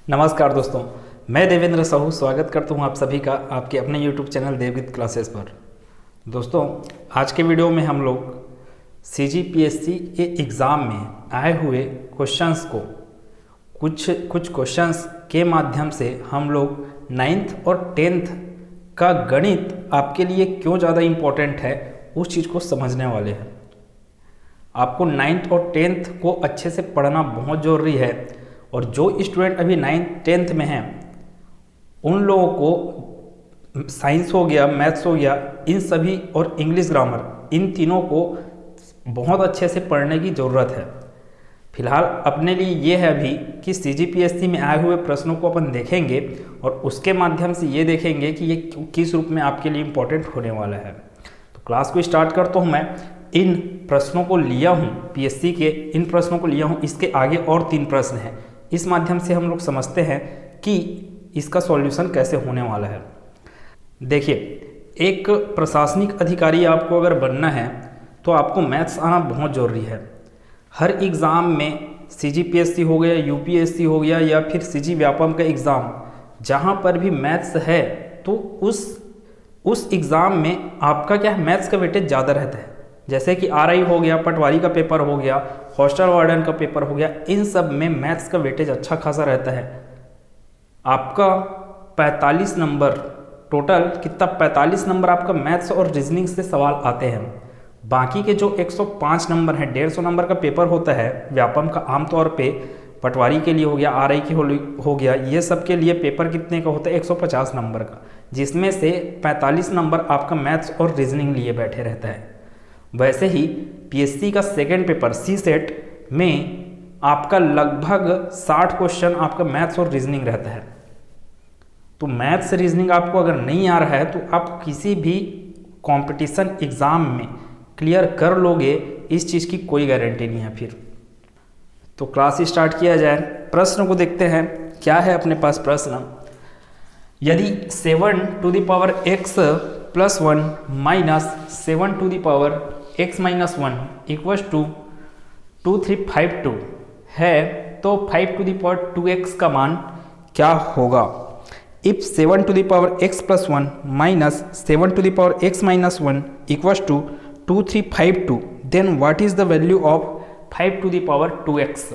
नमस्कार दोस्तों, मैं देवेंद्र साहू स्वागत करता हूं आप सभी का आपके अपने YouTube चैनल देवगीत क्लासेस पर। दोस्तों, आज के वीडियो में हम लोग CGPSC के एग्ज़ाम में आए हुए क्वेश्चंस को कुछ क्वेश्चंस के माध्यम से हम लोग 9th और 10th का गणित आपके लिए क्यों ज़्यादा इम्पोर्टेंट है उस चीज़ को समझने वाले हैं। आपको 9th और 10th को अच्छे से पढ़ना बहुत ज़रूरी है और जो स्टूडेंट अभी 9th 10th में हैं उन लोगों को साइंस हो गया, मैथ्स हो गया, इन सभी और इंग्लिश ग्रामर, इन तीनों को बहुत अच्छे से पढ़ने की ज़रूरत है। फिलहाल अपने लिए ये है अभी कि CGPSC में आए हुए प्रश्नों को अपन देखेंगे और उसके माध्यम से ये देखेंगे कि ये किस रूप में आपके लिए इम्पोर्टेंट होने वाला है। तो क्लास को स्टार्ट करता हूँ। मैं इन प्रश्नों को लिया हूँ, PSC के इन प्रश्नों को लिया हूँ। इसके आगे और 3 प्रश्न हैं। इस माध्यम से हम लोग समझते हैं कि इसका सॉल्यूशन कैसे होने वाला है। देखिए, एक प्रशासनिक अधिकारी आपको अगर बनना है तो आपको मैथ्स आना बहुत ज़रूरी है। हर एग्ज़ाम में CGPSC हो गया, UPSC हो गया या फिर CG व्यापम का एग्ज़ाम, जहाँ पर भी मैथ्स है तो उस एग्ज़ाम में आपका क्या है, मैथ्स का वेटेज ज़्यादा रहता है। जैसे कि RI हो गया, पटवारी का पेपर हो गया, हॉस्टल वार्डन का पेपर हो गया, इन सब में मैथ्स का वेटेज अच्छा खासा रहता है। आपका 45 नंबर टोटल, कितना 45 नंबर आपका मैथ्स और रीजनिंग से सवाल आते हैं। बाकी के जो 105 नंबर हैं, 150 नंबर का पेपर होता है व्यापम का, आमतौर पे पटवारी के लिए हो गया, RI की हो गया, ये सब के लिए पेपर कितने का होता है, 150 नंबर का, जिसमें से 45 नंबर आपका मैथ्स और रीजनिंग लिए बैठे रहता है। वैसे ही PSC का सेकेंड पेपर CSET में आपका लगभग 60 क्वेश्चन आपका मैथ्स और रीजनिंग रहता है। तो मैथ्स रीजनिंग आपको अगर नहीं आ रहा है तो आप किसी भी कंपटीशन एग्ज़ाम में क्लियर कर लोगे, इस चीज़ की कोई गारंटी नहीं है। फिर तो क्लास स्टार्ट किया जाए। प्रश्न को देखते हैं, क्या है अपने पास प्रश्न। यदि 7 to the power x + 1 minus 7 to the power x - 1 equals to 2352 है तो 5 to the power 2x का मान क्या होगा। If 7 to the power x + 1 minus 7 to the power x - 1 equals to 2352, then what is the value of 5 to the power 2x।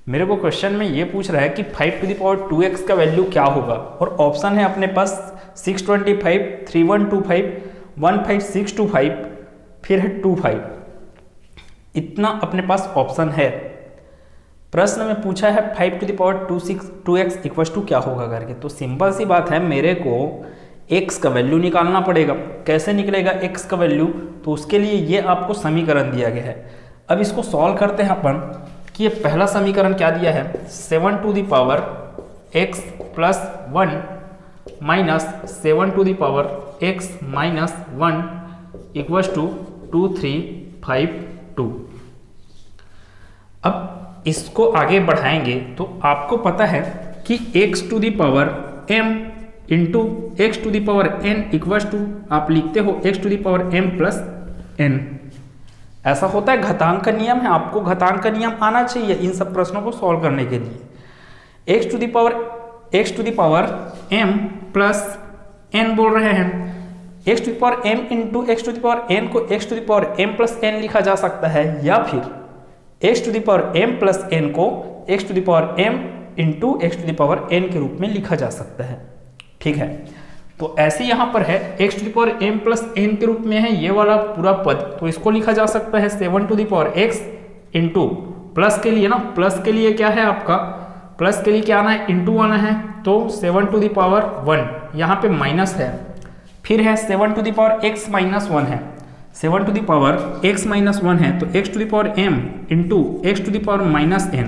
मेरे को question में ये पूछ रहा है कि 5 to the power 2x का वैल्यू क्या होगा, और ऑप्शन है अपने पास 625, 3125, 15625, फिर है 25। इतना अपने पास ऑप्शन है। प्रश्न में पूछा है 5 to the power 2x equals to क्या होगा करके। तो सिंपल सी बात है, मेरे को x का वैल्यू निकालना पड़ेगा। कैसे निकलेगा x का वैल्यू, तो उसके लिए ये आपको समीकरण दिया गया है। अब इसको सॉल्व करते हैं अपन कि ये पहला समीकरण क्या दिया है, 7 to the power x + 1 minus 7 to the power x - 1 equals to 2352। अब इसको आगे बढ़ाएंगे तो आपको पता है कि x to the power m into x to the power n equals to, आप लिखते हो x to the power m + n। ऐसा होता है, घातांक का नियम है, आपको घातांक का नियम आना चाहिए इन सब प्रश्नों को सॉल्व करने के लिए। x to the power m + n बोल रहे हैं। x to the power m into x to the power n को x to the power m + n लिखा जा सकता है, या फिर x to the power m + n को x to the power m into x to the power n के रूप में लिखा जा सकता है। ठीक है, तो ऐसे यहाँ पर है x to the power m + n के रूप में है ये वाला पूरा पद, तो इसको लिखा जा सकता है 7 to the power x into, plus के लिए ना, प्लस के लिए क्या है आपका, प्लस के लिए क्या आना है, इंटू आना है, तो 7 to the power 1, यहाँ पे माइनस है, फिर है 7 to the power x - 1 है, 7 to the power x - 1 है, तो x to the power m into x to the power -n,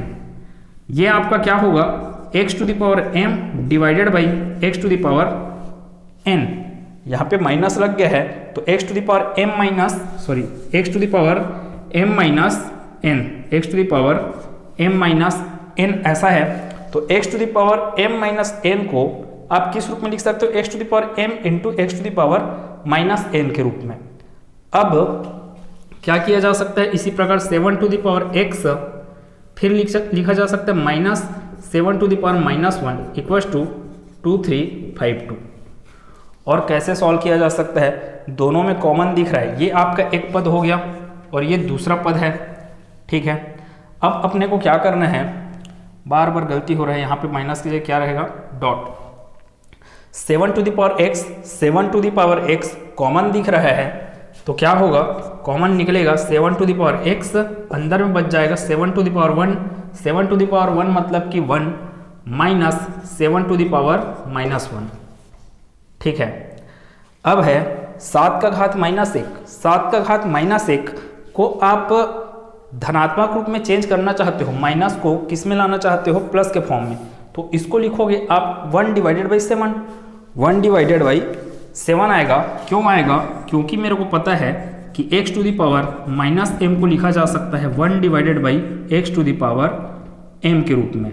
ये आपका क्या होगा, x to the power m divided by x to the power n। यहाँ पे minus लग गया है तो x to the power x to the power m - n, x to the power m - n ऐसा है। तो x to the power m - n को आप किस रूप में लिख सकते हो, x to the power m into x to the power -n के रूप में। अब क्या किया जा सकता है, इसी प्रकार 7 to the power x फिर लिखा जा सकता है 7 to the power -1 equals to 2352। और कैसे सॉल्व किया जा सकता है, दोनों में कॉमन दिख रहा है, ये आपका एक पद हो गया और ये दूसरा पद है, ठीक है। अब अपने को क्या करना है, बार बार गलती हो रहा है, यहाँ पे माइनस की जगह क्या रहेगा, dot. 7 to the power x, 7 to the power x common दिख रहा है, तो क्या होगा, कॉमन निकलेगा 7 टू द पावर x, अंदर में बच जाएगा 7 to the power 1, 7 to the power 1 मतलब कि 1 माइनस 7 टू द पावर -1, ठीक है। अब है 7 का घात -1, 7 का घात -1 को आप धनात्मक रूप में चेंज करना चाहते हो, माइनस को किस में लाना चाहते हो, प्लस के फॉर्म में, तो इसको लिखोगे आप 1 डिवाइडेड बाई 7, 1 डिवाइडेड बाई 7 आएगा। क्यों आएगा, क्योंकि मेरे को पता है कि x to the power -m को लिखा जा सकता है 1 divided by x to the power m के रूप में,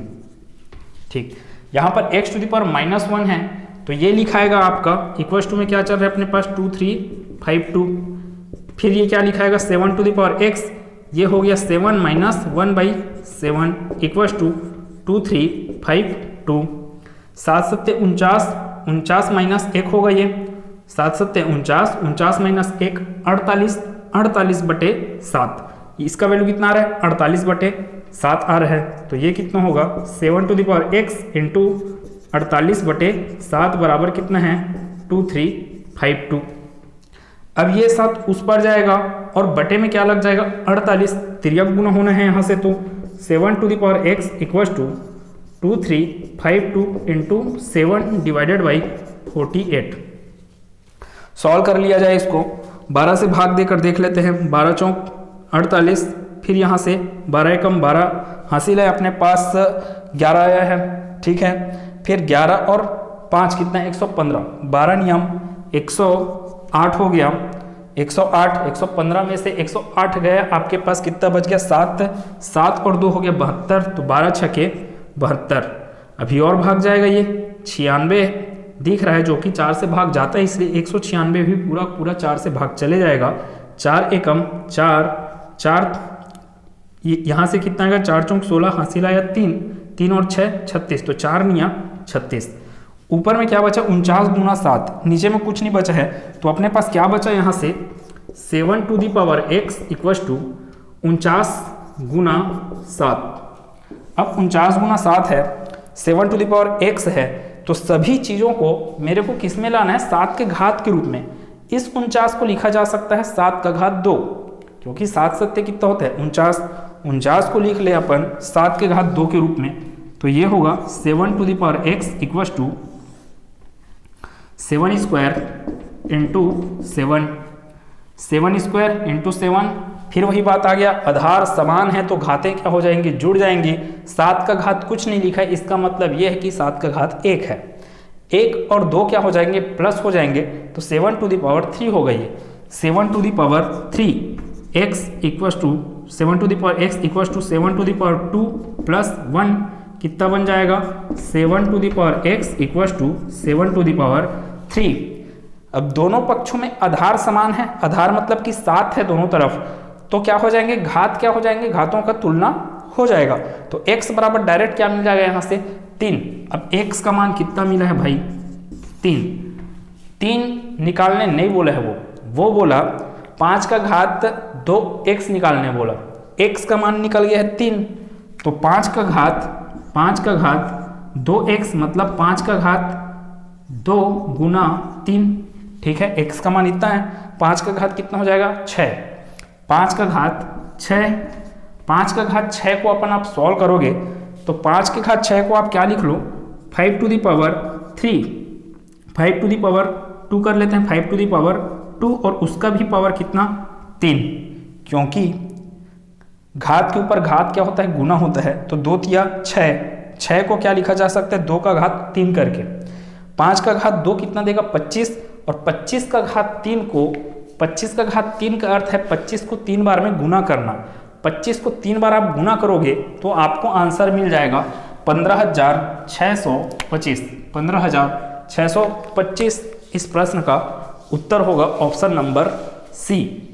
ठीक। यहाँ पर x टू द पावर -1 है, तो ये लिखाएगा आपका इक्वल्स टू में क्या चल रहा है अपने पास 2352, फिर ये क्या लिखाएगा 7 टू द पावर x, ये हो गया 7 माइनस 1/7 इक्वल्स टू 2352। 7 सत्ते 49, 49 माइनस 1 होगा ये, 7 सत्ते 49, 49 माइनस 1 48, 48/7, इसका वैल्यू कितना आ रहा है, 48/7 आ रहा है, तो ये कितना होगा 7 to the power x into 48/7 बराबर कितना है 2352। अब ये 7 उस पर जाएगा और बटे में क्या लग जाएगा 48, तिर्यक गुना होना है यहाँ से, तो 7 to the power x equals to 2352 into 7 divided by 48। Solve कर लिया जाए इसको, 12 से भाग देकर देख लेते हैं, 12 चौक 48, फिर यहाँ से 12 एकम 12 हासिल है, अपने पास 11 आया है, ठीक है। फिर 11 और 5 कितना है 115, 12 नियम 108 हो गया, 108, 115 में से 108 गया, आपके पास कितना बच गया 7, 7 और 2 हो गया 72, तो 12 छके 72। अभी और भाग जाएगा, ये 96 दिख रहा है जो कि 4 से भाग जाता है, इसलिए 196 भी पूरा पूरा 4 से भाग चले जाएगा, 4 एकम 4, 4 यहाँ से कितना आएगा 4 चौक 16 हासिल आया 3, 3 और 6 36, तो 4 निया 36। ऊपर में क्या बचा 49 गुना 7, नीचे में कुछ नहीं बचा है, तो अपने पास क्या बचा यहाँ से 7 to the power x equals to 49 गुना 7। अब 49 गुना 7 है, 7 टू द पावर x है, तो सभी चीज़ों को मेरे को किस में लाना है 7 के घात के रूप में। इस 49 को लिखा जा सकता है 7 का घात 2, क्योंकि 7 सत्ते कितना होता है 49, 49 को लिख ले अपन 7 के घात 2 के रूप में, तो ये होगा 7 to the power x equals to 7 square into 7, 7 square into 7, फिर वही बात आ गया, आधार समान है तो घातें क्या हो जाएंगी, जुड़ जाएंगी। 7 का घात कुछ नहीं लिखा है, इसका मतलब यह है कि 7 का घात 1 है, 1 और 2 क्या हो जाएंगे प्लस हो जाएंगे, तो 7 टू द पावर 3 हो गई है। 7 to the power 3 x equals to 7 to the power x equals to 7 to the power 2 plus 1 कितना बन जाएगा 7 to the power x equals to 7 to the power 3। अब दोनों पक्षों में आधार समान है, आधार मतलब कि 7 है दोनों तरफ, तो क्या हो जाएंगे घात क्या हो जाएंगे, घातों का तुलना हो जाएगा, तो x बराबर डायरेक्ट क्या मिल जाएगा यहाँ से 3। अब x का मान कितना मिला है भाई 3, 3 निकालने नहीं बोला है वो बोला 5 का घात 2x निकालने बोला, x का मान निकल गया है 3, तो 5 का घात 2x मतलब 5 का घात 2 गुना 3, ठीक है। x का मान इतना है, 5 का घात कितना हो जाएगा 6, 5 का घात 6, 5 का घात 6 को अपन आप सॉल्व करोगे तो 5 के घात 6 को आप क्या लिख लो 5 to the power 3, 5 to the power 2 कर लेते हैं, 5 टू द पावर 2 और उसका भी पावर कितना 3, क्योंकि घात के ऊपर घात क्या होता है गुना होता है, तो 2 तिया 6, 6 को क्या लिखा जा सकता है 2 का घात 3 करके, 5 का घात 2 कितना देगा 25, और 25 का घात 3 को 25 का घात 3 का अर्थ है 25 को 3 बार में गुना करना, 25 को 3 बार आप गुना करोगे तो आपको आंसर मिल जाएगा 15,625, 15,625 इस प्रश्न का उत्तर होगा option number C.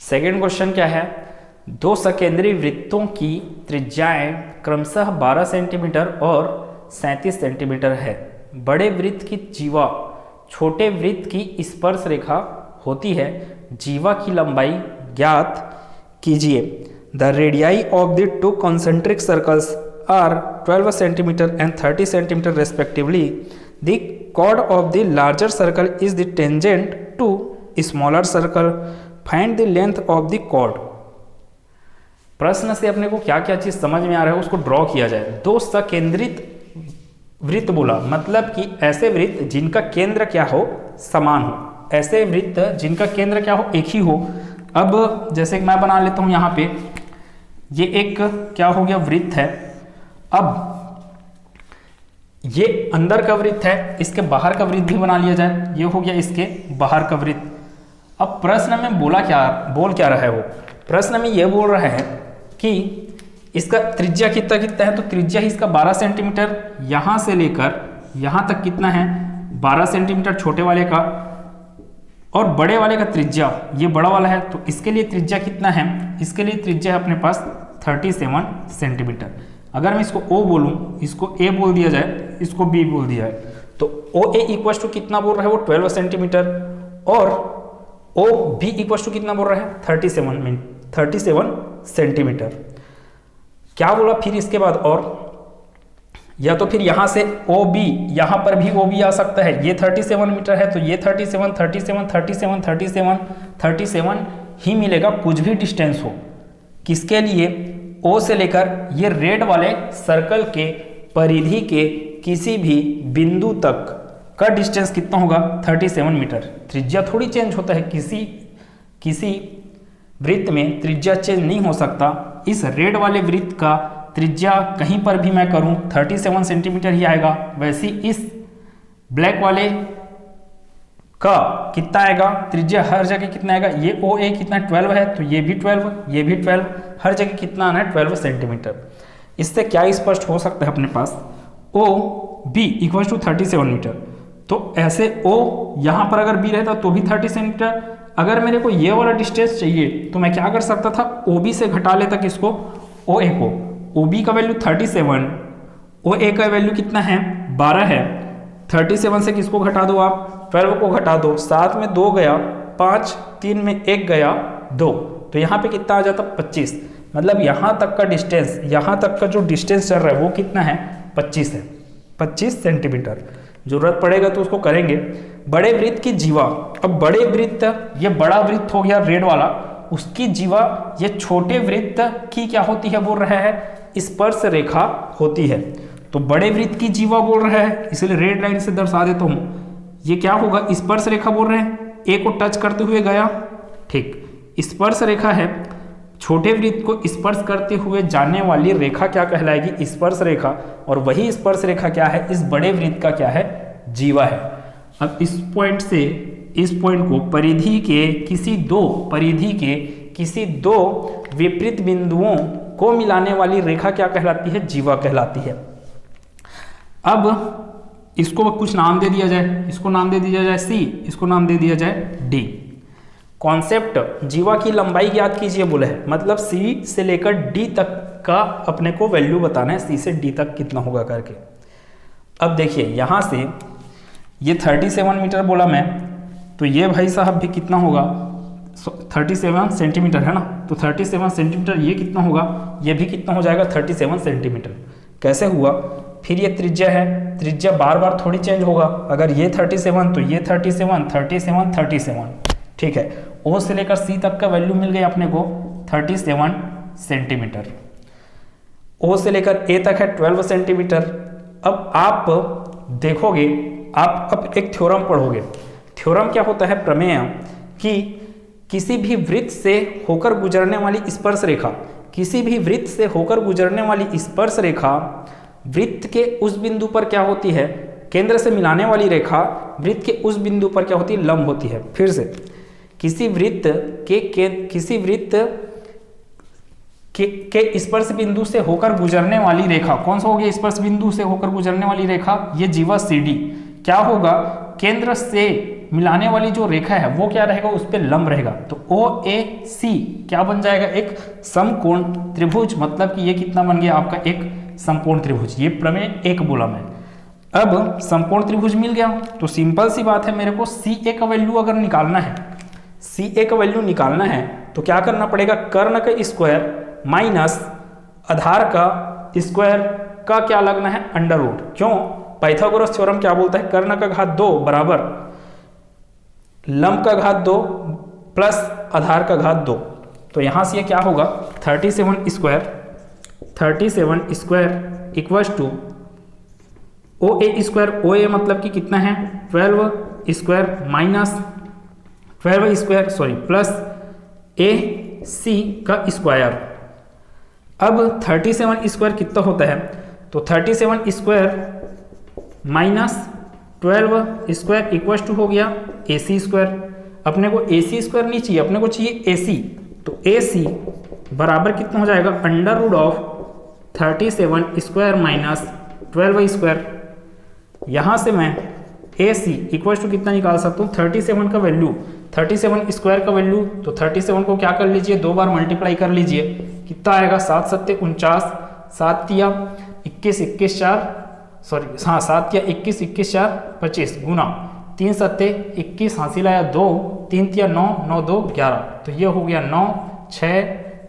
Second question क्या है, दो सकेंद्री वृत्तों की त्रिज्याएं क्रमशः 12 सेंटीमीटर और 37 सेंटीमीटर है। बड़े वृत्त की जीवा छोटे वृत्त की स्पर्श रेखा होती है। जीवा की लंबाई ज्ञात कीजिए। The radii of the two concentric circles are 12 centimetre and 30 centimetre respectively. The chord of the larger circle is the tangent to smaller circle. Find the length of the chord. प्रश्न से अपने को क्या क्या चीज समझ में आ रहा है उसको ड्रॉ किया जाए। दो सकेंद्रित वृत्त बोला, मतलब कि ऐसे वृत्त जिनका केंद्र क्या हो, समान हो, ऐसे वृत्त जिनका केंद्र क्या हो, एक ही हो। अब जैसे मैं बना लेता हूं यहाँ पे, ये एक क्या हो गया, वृत्त है। अब ये अंदर का वृत्त है, इसके बाहर का वृत्त भी बना लिया जाए, ये हो गया इसके बाहर का वृत्त। अब प्रश्न में बोल क्या रहा है वो, प्रश्न में ये बोल रहा है कि इसका त्रिज्या कितना कितना है, तो त्रिज्या ही इसका 12 सेंटीमीटर, यहां से लेकर यहां तक कितना है 12 सेंटीमीटर छोटे वाले का, और बड़े वाले का त्रिज्या ये बड़ा वाला है, तो इसके लिए त्रिज्या कितना है, इसके लिए त्रिज्या है अपने पास 37 सेंटीमीटर। अगर मैं इसको O बोलूं, इसको A बोल दिया जाए, इसको B बोल दिया है, तो OA इक्वल टू कितना बोल रहा है वो 12 सेंटीमीटर, और OB इक्वल टू कितना बोल रहा है 37 सेंटीमीटर। क्या बोला फिर इसके बाद, और या तो फिर यहां से OB, यहां पर भी OB आ सकता है, ये 37 मीटर है, तो ये 37 ही मिलेगा, कुछ भी डिस्टेंस हो। किसके लिए, O से लेकर ये रेड वाले सर्कल के परिधि के किसी भी बिंदु तक का डिस्टेंस कितना होगा 37 मीटर। त्रिज्या थोड़ी चेंज होता है, किसी वृत्त में त्रिज्या चेंज नहीं हो सकता। इस रेड वाले वृत्त का त्रिज्या कहीं पर भी मैं करूं 37 सेंटीमीटर ही आएगा। वैसे इस ब्लैक वाले का कितना आएगा, त्रिज्या हर जगह कितना आएगा, ये OA कितना 12 है, तो ये भी 12, ये भी 12, हर जगह कितना आना है 12 सेंटीमीटर। इससे क्या स्पष्ट हो सकता है अपने पास, OB इक्वल टू 37 मीटर। तो ऐसे O यहाँ पर अगर B रहता तो भी 30 सेंटीमीटर। अगर मेरे को ये वाला डिस्टेंस चाहिए तो मैं क्या कर सकता था, OB से घटा लेता किसको, OA को। OB का वैल्यू 37, OA का वैल्यू कितना है 12 है, 37 से किसको घटा दो आप, 12 को घटा दो, 7 में 2 गया 5, 3 में 1 गया 2, तो यहाँ पे कितना आ जाता 25। मतलब यहाँ तक का डिस्टेंस, यहाँ तक का जो डिस्टेंस चल रहा है वो कितना है 25 है, 25 सेंटीमीटर। जरूरत पड़ेगा तो उसको करेंगे। बड़े वृत्त की जीवा, अब बड़े वृत्त, ये बड़ा वृत्त हो गया रेड वाला, उसकी जीवा ये छोटे वृत्त की क्या होती है बोल रहा है, स्पर्श रेखा होती है। तो बड़े वृत्त की जीवा बोल रहा है, इसलिए रेड लाइन से दर्शा देता हूं, ये क्या होगा स्पर्श रेखा बोल रहे हैं, ए को टच करते हुए गया, ठीक, स्पर्श रेखा है। छोटे वृत्त को स्पर्श करते हुए जाने वाली रेखा क्या कहलाएगी, स्पर्श रेखा, और वही स्पर्श रेखा क्या है, इस बड़े वृत्त का क्या है, जीवा है। अब इस पॉइंट से इस पॉइंट को परिधि के किसी दो विपरीत बिंदुओं को मिलाने वाली रेखा क्या कहलाती है, जीवा कहलाती है। अब इसको कुछ नाम दे दिया जाए, इसको नाम दे दिया जाए C, इसको नाम दे दिया जाए D। कॉन्सेप्ट जीवा की लंबाई ज्ञात कीजिए बोले है, मतलब C से लेकर D तक का अपने को वैल्यू बताना है, C से D तक कितना होगा करके। अब देखिए यहाँ से ये 37 मीटर बोला मैं, तो ये भाई साहब भी कितना होगा 37 सेंटीमीटर है ना, तो 37 सेंटीमीटर ये कितना होगा, ये भी कितना हो जाएगा 37 सेंटीमीटर। कैसे हुआ, फिर ये त्रिज्या है, त्रिज्या बार बार थोड़ी चेंज होगा, अगर ये 37 तो ये 37, ठीक है। O से लेकर C तक का वैल्यू मिल गया अपने को 37 सेंटीमीटर, O से लेकर A तक है 12 सेंटीमीटर। अब आप देखोगे, आप अब एक थ्योरम पढ़ोगे। थ्योरम क्या होता है, प्रमेय, कि किसी भी वृत्त से होकर गुजरने वाली स्पर्श रेखा, किसी भी वृत्त से होकर गुजरने वाली स्पर्श रेखा वृत्त के उस बिंदु पर क्या होती है, केंद्र से मिलाने वाली रेखा वृत्त के उस बिंदु पर क्या होती है, लंब होती है। फिर से किसी वृत्त के स्पर्श बिंदु से होकर गुजरने वाली रेखा, कौन सा हो गया स्पर्श बिंदु से होकर गुजरने वाली रेखा, ये जीवा CD क्या होगा, केंद्र से मिलाने वाली जो रेखा है वो क्या रहेगा, उस पर लंब रहेगा। तो OAC क्या बन जाएगा, एक समकोण त्रिभुज। मतलब कि ये कितना बन गया आपका, एक समकोण त्रिभुज। ये प्रमेय एक बोला मैं। अब समकोण त्रिभुज मिल गया तो सिंपल सी बात है, मेरे को CA का वैल्यू अगर निकालना है, CA का वैल्यू निकालना है तो क्या करना पड़ेगा, कर्ण का स्क्वायर माइनस आधार का स्क्वायर का क्या लगना है, अंडर रूट। क्यों, पाइथागोरस थ्योरम क्या बोलता है, कर्ण का घात 2 बराबर लंब का घात 2 प्लस आधार का घात 2। तो यहां से ये क्या होगा, 37 square equals to OA square, OA मतलब कि कितना है 12 square minus 12 square plus AC का स्क्वायर। अब 37 स्क्वायर कितना होता है, तो 37 square minus 12 square equal to हो गया AC स्क्वायर। अपने को AC स्क्वायर नहीं चाहिए, अपने को चाहिए AC। तो AC बराबर कितना हो जाएगा, under root of 37 square minus 12 square. यहाँ से मैं AC इक्वल टू कितना निकाल सकता हूँ, 37 का वैल्यू, 37 स्क्वायर का वैल्यू। तो 37 को क्या कर लीजिए, 2 बार मल्टीप्लाई कर लीजिए, कितना आएगा 7 सत्ते 49, 7 तिया 21 21 4 सॉरी हाँ 7 तिया 21 21 4 25 गुना 3 सत्ते 21 हासिल आया 2, 3 तिया 9 9 2 11। तो ये हो गया 9 6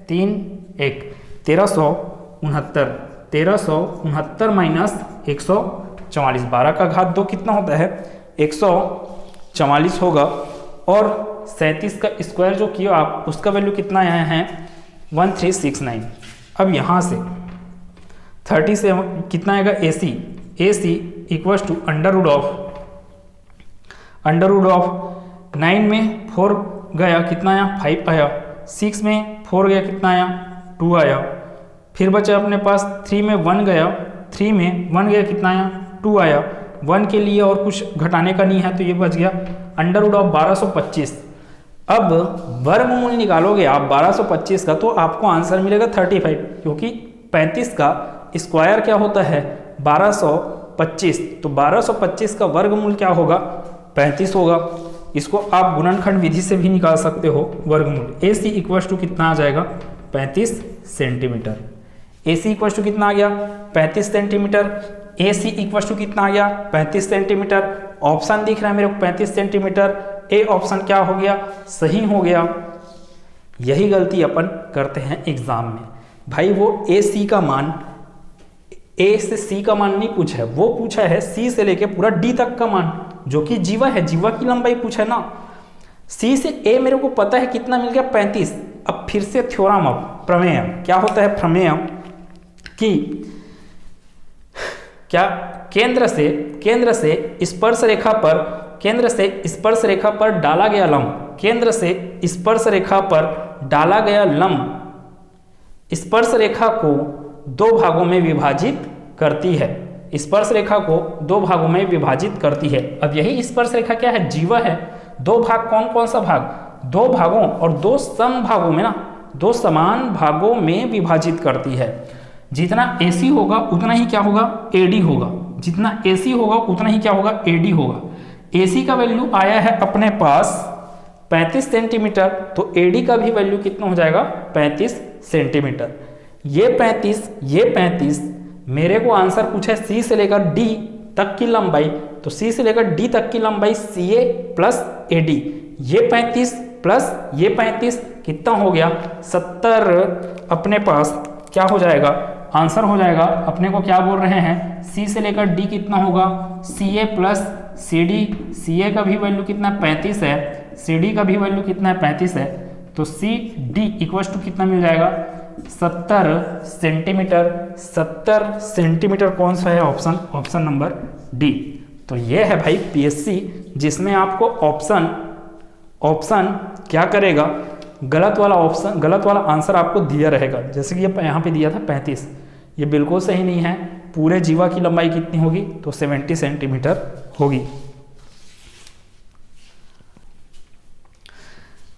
3 1 1369 माइनस 144, 12 का घात 2 कितना होता है, 144 होगा। और 37 का स्क्वायर जो किया आप, उसका वैल्यू कितना आया है 1369। अब यहाँ से 37 कितना आएगा, AC equals to under root of 9 में 4 गया कितना आया 5 आया, 6 में 4 गया कितना आया 2 आया, फिर बचा अपने पास 3 में 1 गया, 3 में 1 गया कितना आया 2 आया। 1 के लिए और कुछ घटाने का नहीं है तो ये बच गया अंडर रूट ऑफ 1225। अब वर्गमूल निकालोगे आप 1225 का तो आपको आंसर मिलेगा 35, क्योंकि 35 का स्क्वायर क्या होता है 1225। तो 1225 का वर्गमूल क्या होगा 35 होगा। इसको आप गुणनखंड विधि से भी निकाल सकते हो वर्गमूल। AC इक्वल्स टू कितना आ जाएगा 35 सेंटीमीटर। AC इक्वल्स टू कितना आ गया 35 सेंटीमीटर। AC इक्वल्स टू कितना आ गया 35 सेंटीमीटर। ऑप्शन दिख रहा है मेरे को 35 सेंटीमीटर। ए ऑप्शन क्या हो गया, सही हो गया। यही गलती अपन करते हैं एग्जाम में। भाई वो AC का मान, A से C का मान नहीं पूछा है, वो पूछा है C से लेके पूरा D तक का मान, जो कि जीवा है, जीवा की लंबाई पूछा है ना। C से A मेरे को पता है कितना मिल गया 35। अब फिर से थ्योरम, अब प्रमेय क्या होता है, प्रमेय कि क्या केंद्र से स्पर्श रेखा पर डाला गया लंब, केंद्र से स्पर्श रेखा पर डाला गया लंब स्पर्श रेखा को 2 भागों में विभाजित करती है। स्पर्श रेखा को 2 भागों में विभाजित करती है। अब यही स्पर्श रेखा क्या है, जीवा है। 2 भाग, कौन कौन सा भाग, 2 भागों और 2 सम भागों में ना, 2 समान भागों में विभाजित करती है। जितना AC होगा उतना ही क्या होगा AD होगा, जितना AC होगा उतना ही क्या होगा AD होगा। AC का वैल्यू आया है अपने पास 35 सेंटीमीटर, तो AD का भी वैल्यू कितना हो जाएगा 35 सेंटीमीटर। ये 35 मेरे को आंसर पूछा है C से लेकर D तक की लंबाई, तो C से लेकर D तक की लंबाई CA प्लस AD। ये 35 प्लस ये 35 कितना हो गया 70। अपने पास क्या हो जाएगा, आंसर हो जाएगा। अपने को क्या बोल रहे हैं, C से लेकर D कितना होगा CA प्लस CD। CA का भी वैल्यू कितना 35 है, CD का भी वैल्यू कितना है 35 है। तो CD इक्वल्स टू कितना मिल जाएगा 70 सेंटीमीटर। 70 सेंटीमीटर कौन सा है, ऑप्शन नंबर D। तो ये है भाई PSC, जिसमें आपको ऑप्शन क्या करेगा, गलत वाला आंसर आपको दिया रहेगा। जैसे कि ये यहाँ पे दिया था 35, ये बिल्कुल सही नहीं है। पूरे जीवा की लंबाई कितनी होगी, तो 70 सेंटीमीटर होगी।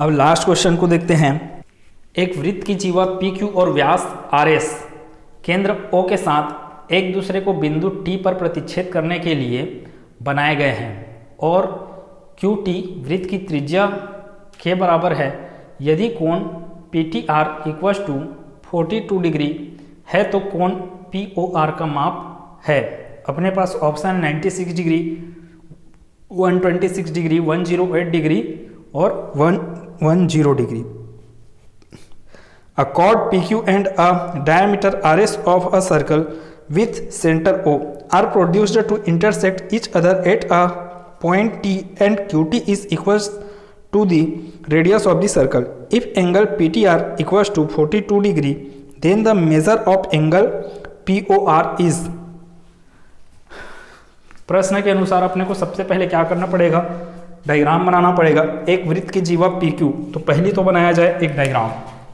अब लास्ट क्वेश्चन को देखते हैं। एक वृत्त की जीवा PQ और व्यास RS केंद्र O के साथ एक दूसरे को बिंदु T पर प्रतिच्छेद करने के लिए बनाए गए हैं, और क्यू टी वृत्त की त्रिज्या के बराबर है यदि कोण P T R equals to 42 degree है तो कोण पी ओ आर का माप है। अपने पास ऑप्शन 96 डिग्री, 126 डिग्री, 108 डिग्री और 110 degree. A chord PQ and a diameter RS of a circle with center O are produced to intersect each other at a point T and QT is equals to the radius of the circle. If angle PTR equals to 42 degree, then the measure of angle POR is। प्रश्न के अनुसार अपने को सबसे पहले क्या करना पड़ेगा, डायग्राम बनाना पड़ेगा। एक वृत्त की जीवा PQ, तो पहली तो बनाया जाए एक डायग्राम।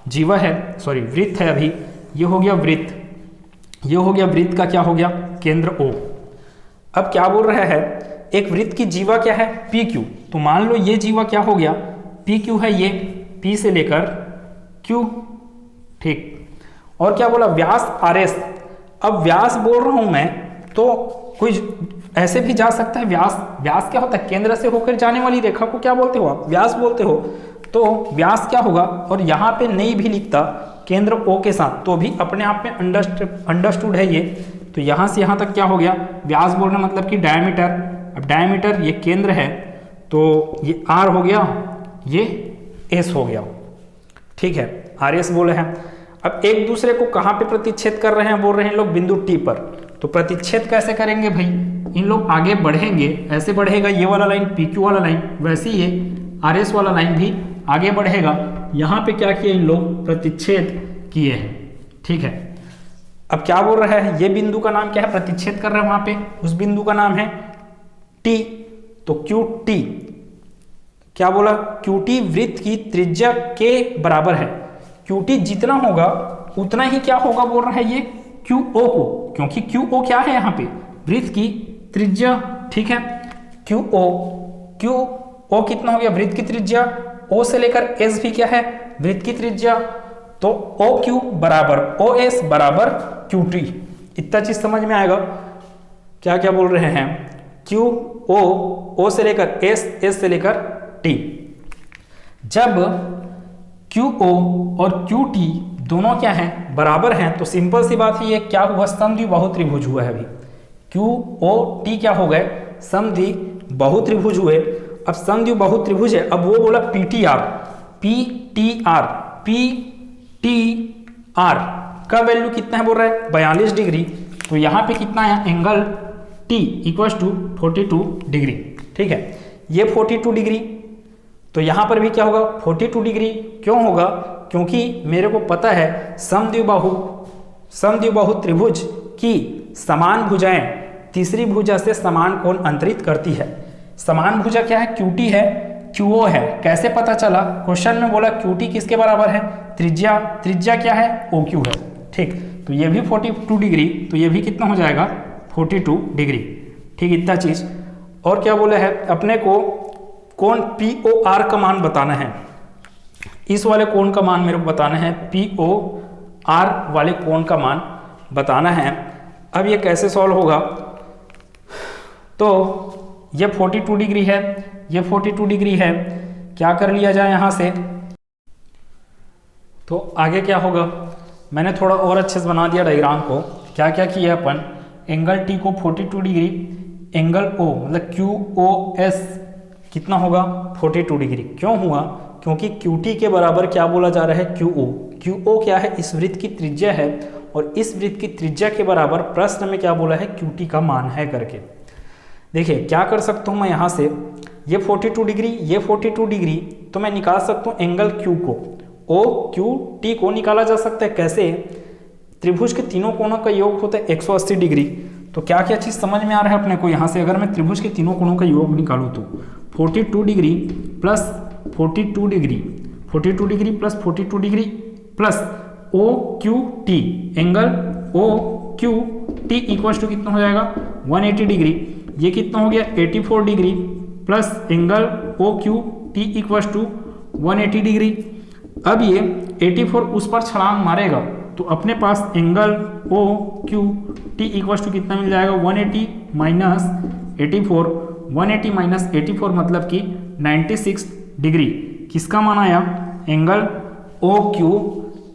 जीवा है, सॉरी वृत्त है, अभी ये हो गया वृत्त, ये हो गया वृत्त का क्या हो गया केंद्र O। अब क्या बोल रहा है, एक वृत्त की जीवा क्या है PQ, तो मान लो ये जीवा क्या हो गया PQ है, ये P से लेकर Q, ठीक। और क्या बोला व्यास RS। अब व्यास बोल रहा हूं मैं तो कोई ऐसे भी जा सकता है, व्यास क्या होता है, केंद्र से होकर जाने वाली रेखा को क्या बोलते हो आप, व्यास बोलते हो। तो व्यास क्या होगा, और यहाँ पे नहीं भी लिखता केंद्र O के साथ तो भी अपने आप में अंडरस्टूड है ये। तो यहाँ से यहाँ तक क्या हो गया, व्यास बोलना मतलब कि डायमीटर। अब डायमीटर ये केंद्र है तो ये R हो गया, ये S हो गया, ठीक है, RS बोले हैं। अब एक दूसरे को कहाँ पे प्रतिच्छेद कर रहे हैं, बोल रहे हैं लोग बिंदु T पर। तो प्रतिच्छेद कैसे करेंगे भाई, इन लोग आगे बढ़ेंगे, ऐसे बढ़ेगा ये वाला लाइन PQ वाला लाइन, वैसे ही ये RS वाला लाइन भी आगे बढ़ेगा। यहाँ पे क्या किया, इन लोग प्रतिच्छेद किए हैं, ठीक है। अब क्या बोल रहा है, ये बिंदु का नाम क्या है, प्रतिच्छेद कर रहे हैं वहां पे, उस बिंदु का नाम है T। तो QT क्या बोला, QT वृत्त की त्रिज्या के बराबर है। QT जितना होगा उतना ही क्या होगा बोल रहा है ये QO को, क्योंकि QO क्या है यहाँ पे वृत्त की त्रिज्या, ठीक है। QO कितना हो गया वृत्त की त्रिज्या, O से लेकर S भी क्या है वृत्त की त्रिज्या। तो OQ बराबर OS बराबर QT। इतना चीज समझ में आएगा, क्या क्या बोल रहे हैं, QO O से लेकर S, S से लेकर T। जब QO और QT दोनों क्या हैं बराबर हैं तो सिंपल सी बात ही है, क्या हुआ समद्विबाहु बहुत्रिभुज हुआ है। अभी QOT क्या हो गए समद्विबाहु बहुत्रिभुज हुए। अब समद्विबाहु बहुत्रिभुज है, अब वो बोला PTR का वैल्यू कितना है बोल रहा है 42 डिग्री। तो यहाँ पे कितना है angle T equals to 42 degree, ठीक है, ये 42 डिग्री। तो यहाँ पर भी क्या होगा 42 डिग्री, क्यों होगा, क्योंकि मेरे को पता है समद्विबाहु त्रिभुज की समान भुजाएं तीसरी भुजा से समान कोण अंतरित करती है। समान भुजा क्या है QT है, QO है। कैसे पता चला, क्वेश्चन में बोला QT किसके बराबर है, त्रिज्या क्या है OQ है, ठीक। तो ये भी 42 डिग्री, तो ये भी कितना हो जाएगा 42 डिग्री, ठीक। इतना चीज। और क्या बोला है, अपने को कोण POR का मान बताना है। इस वाले कोण का मान मेरे को बताना है, POR वाले कोण का मान बताना है। अब ये कैसे सॉल्व होगा, तो ये 42 डिग्री है, ये 42 डिग्री है, क्या कर लिया जाए यहाँ से, तो आगे क्या होगा, मैंने थोड़ा और अच्छे से बना दिया डायग्राम को। क्या क्या किया अपन, एंगल T को 42 डिग्री, एंगल O मतलब QOS कितना होगा 42 डिग्री। क्यों हुआ, क्योंकि QT के बराबर क्या बोला जा रहा है QO क्या है, इस वृत्त की त्रिज्या है, और इस वृत्त की त्रिज्या के बराबर प्रश्न में क्या बोला है QT का मान है करके। देखिए क्या कर सकता हूँ मैं यहाँ से, ये 42 डिग्री, ये 42 डिग्री, तो मैं निकाल सकता हूँ एंगल Q को, OQT को निकाला जा सकता है। कैसे, त्रिभुज के तीनों कोणों का योग होता है 180 डिग्री। तो क्या क्या चीज़ समझ में आ रहा है अपने को यहाँ से, अगर मैं त्रिभुज के तीनों कोणों का योग निकालूँ तो 42 degree plus 42 degree, 42 degree plus 42 degree plus OQT, angle OQT equals to कितना हो जाएगा 180 डिग्री। ये कितना हो गया 84 degree plus angle OQT equals to 180 degree. अब ये 84 उस पर छलांग मारेगा तो अपने पास एंगल OQT इक्वल्स टू कितना मिल जाएगा 180 माइनस 84, 180 माइनस 84 मतलब कि 96 डिग्री। किसका मान आया? एंगल ओ क्यू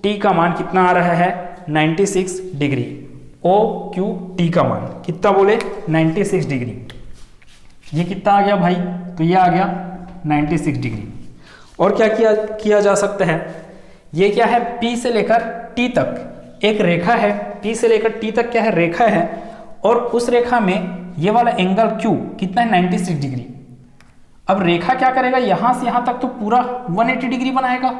टी का मान कितना आ रहा है? 96 डिग्री। ओ क्यू टी का मान कितना बोले? 96 डिग्री। ये कितना आ गया भाई? तो ये आ गया 96 डिग्री। और क्या किया जा सकता है? ये क्या है? P से लेकर T तक एक रेखा है। P से लेकर T तक क्या है? रेखा है। और उस रेखा में ये वाला एंगल Q कितना है? 96 डिग्री। अब रेखा क्या करेगा? यहां से यहां तक तो पूरा 180 डिग्री बनाएगा।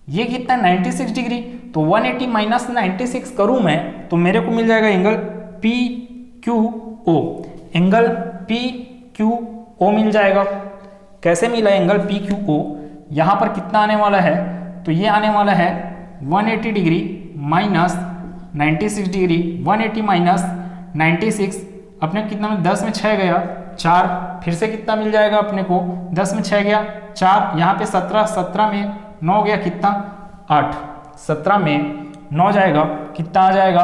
ये कितना है? 96 डिग्री। तो 180 माइनस 96 करूं मैं तो मेरे को मिल जाएगा एंगल PQO। एंगल PQO मिल जाएगा। कैसे मिला एंगल PQO? यहां पर कितना आने वाला है? तो ये आने वाला है 180 डिग्री माइनस 96 डिग्री। 180 माइनस 96 अपने कितना में 10 में 6 गया 4। फिर से कितना मिल जाएगा अपने को? 10 में 6 गया 4। यहाँ पे 17, 17 में 9 गया कितना? 8। 17 में 9 जाएगा कितना आ जाएगा?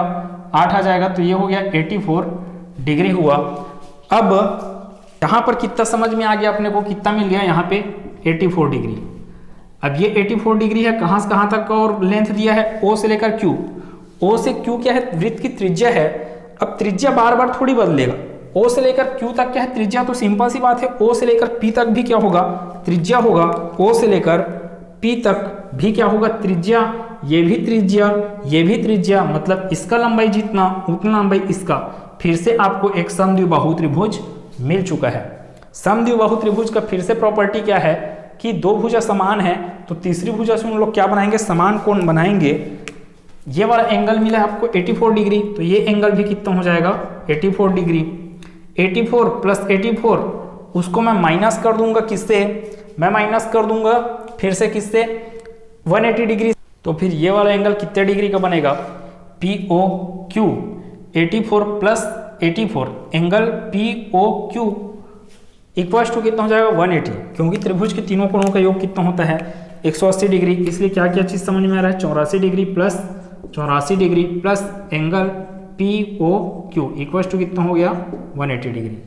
8 आ जाएगा। तो ये हो गया 84 डिग्री हुआ। अब यहाँ पर कितना समझ में आ गया अपने को? कितना मिल गया यहाँ पे? 84 डिग्री। अब ये 84 डिग्री है। कहाँ से कहाँ तक का और लेंथ दिया है? O से लेकर Q। O से Q क्या है? वृत्त की त्रिज्या है। अब त्रिज्या बार बार थोड़ी बदलेगा। O से लेकर Q तक क्या है? त्रिज्या। तो सिंपल सी बात है O से लेकर P तक भी क्या होगा? त्रिज्या होगा। O से लेकर P तक भी क्या होगा? त्रिज्या। ये भी त्रिज्या, ये भी त्रिज्या, मतलब इसका लंबाई जितना उतना लंबाई इसका। फिर से आपको एक समद्विबाहु त्रिभुज मिल चुका है। समद्विबाहु त्रिभुज का फिर से प्रॉपर्टी क्या है कि दो भुजा समान है तो तीसरी भुजा से उन लोग क्या बनाएंगे? समान कोण बनाएंगे। ये वाला एंगल मिला है आपको 84 डिग्री। तो ये एंगल भी कितना हो जाएगा? 84 डिग्री। 84 प्लस 84 उसको मैं माइनस कर दूंगा। किससे? मैं माइनस कर दूंगा फिर से किससे? 180 डिग्री। तो फिर ये वाला एंगल कितने डिग्री का बनेगा? POQ। 84 plus 84 angle POQ equal to कितना हो जाएगा? 180। क्योंकि त्रिभुज के तीनों कोणों का योग कितना होता है? 180 डिग्री। इसलिए क्या क्या चीज़ समझ में आ रहा है? 84 degree plus 84 degree plus angle POQ equal to कितना हो गया? 180 डिग्री।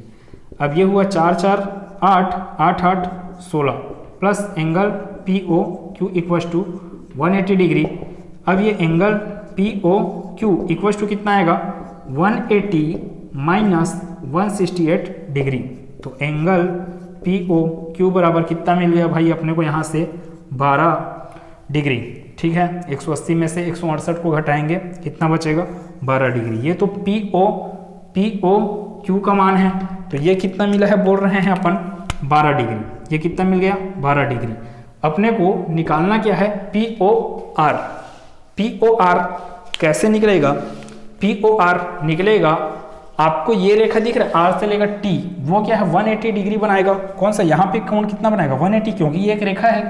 अब ये हुआ 4 4 8 8 8 16 plus angle POQ equal to 180 degree. अब ये एंगल POQ इक्वल टू कितना आएगा? 180 माइनस 168 डिग्री। तो एंगल POQ बराबर कितना मिल गया भाई अपने को? यहाँ से 12 डिग्री। ठीक है, 180 में से 168 को घटाएंगे कितना बचेगा? 12 डिग्री। ये तो POQ का मान है। तो ये कितना मिला है बोल रहे हैं अपन? 12 डिग्री। ये कितना मिल गया? 12 डिग्री। अपने को निकालना क्या है? POR। POR कैसे निकलेगा? POR निकलेगा आपको ये रेखा दिख रहा है R से लेकर T, वो क्या है? 180 डिग्री बनाएगा। कौन सा? यहाँ पे कोण कितना बनाएगा? 180, क्योंकि ये एक रेखा है।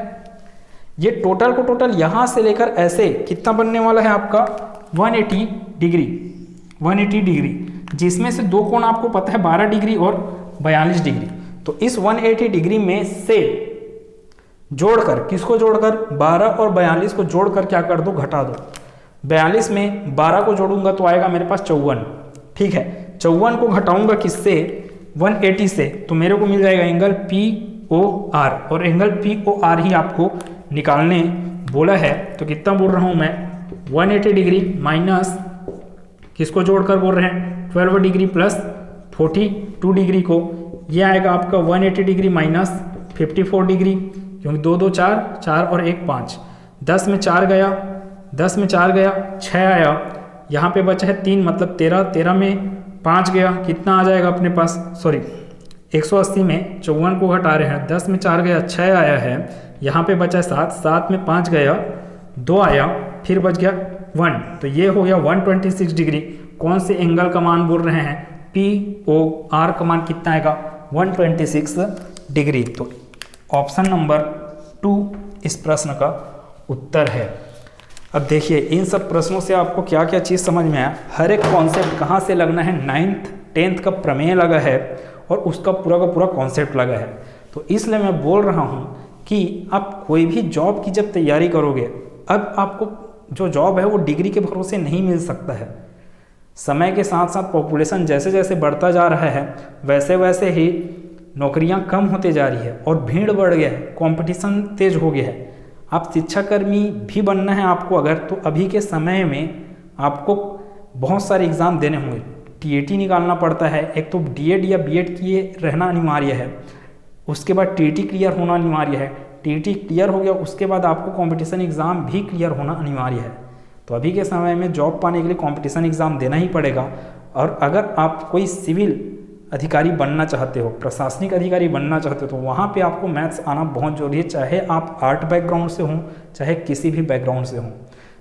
ये टोटल को टोटल यहाँ से लेकर ऐसे कितना बनने वाला है आपका? 180 डिग्री। 180 डिग्री, जिसमें से दो कोण आपको पता है 12 डिग्री और 42 डिग्री। तो इस 180 डिग्री में से जोड़कर, किसको जोड़कर? 12 और 42 को जोड़कर क्या कर दो? घटा दो। 42 में 12 को जोड़ूंगा तो आएगा मेरे पास 54। ठीक है, 54 को घटाऊंगा किससे? 180 से, तो मेरे को मिल जाएगा एंगल POR। और एंगल POR ही आपको निकालने बोला है। तो कितना बोल रहा हूं मैं? 180 डिग्री माइनस किसको जोड़कर बोल रहे हैं? 12 डिग्री प्लस 42 डिग्री को। ये आएगा आपका 180 डिग्री माइनस 54 डिग्री, क्योंकि 2 2 4 4 और 1 5। 10 में 4 गया, 10 में 4 गया 6 आया। यहाँ पे बचा है 3, मतलब 13। 13 में 5 गया, कितना आ जाएगा अपने पास? सॉरी, 180 में 54 को घटा रहे हैं। 10 में 4 गया 6 आया है। यहाँ पे बचा है 7। 7 में 5 गया 2 आया, फिर बच गया 1। तो ये हो गया 126 डिग्री। कौन से एंगल का मान बोल रहे हैं? POR का मान कितना आएगा? 126 डिग्री। तो ऑप्शन नंबर 2 इस प्रश्न का उत्तर है। अब देखिए इन सब प्रश्नों से आपको क्या क्या चीज़ समझ में आया। हर एक कॉन्सेप्ट कहाँ से लगना है? 9th 10th का प्रमेय लगा है और उसका पूरा का पूरा कॉन्सेप्ट लगा है। तो इसलिए मैं बोल रहा हूँ कि आप कोई भी जॉब की जब तैयारी करोगे, अब आपको जो जॉब है वो डिग्री के भरोसे नहीं मिल सकता है। समय के साथ साथ पॉपुलेशन जैसे जैसे बढ़ता जा रहा है वैसे वैसे ही नौकरियां कम होते जा रही है और भीड़ बढ़ गया है, कंपटीशन तेज हो गया है। आप शिक्षाकर्मी भी बनना है आपको अगर, तो अभी के समय में आपको बहुत सारे एग्ज़ाम देने होंगे। टीएटी निकालना पड़ता है, एक तो डीएड या बीएड किए रहना अनिवार्य है, उसके बाद टीटी क्लियर होना अनिवार्य है। टीटी क्लियर हो गया उसके बाद आपको कंपटीशन एग्ज़ाम भी क्लियर होना अनिवार्य है। तो अभी के समय में जॉब पाने के लिए कंपटीशन एग्ज़ाम देना ही पड़ेगा। और अगर आप कोई सिविल अधिकारी बनना चाहते हो, प्रशासनिक अधिकारी बनना चाहते हो, तो वहाँ पे आपको मैथ्स आना बहुत जरूरी है, चाहे आप आर्ट बैकग्राउंड से हों चाहे किसी भी बैकग्राउंड से हों।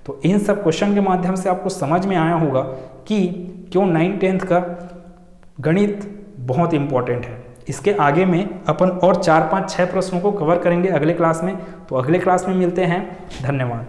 तो इन सब क्वेश्चन के माध्यम से आपको समझ में आया होगा कि क्यों 9th-10th का गणित बहुत इम्पॉर्टेंट है। इसके आगे में अपन और 4, 5, 6 प्रश्नों को कवर करेंगे अगले क्लास में। तो अगले क्लास में मिलते हैं। धन्यवाद।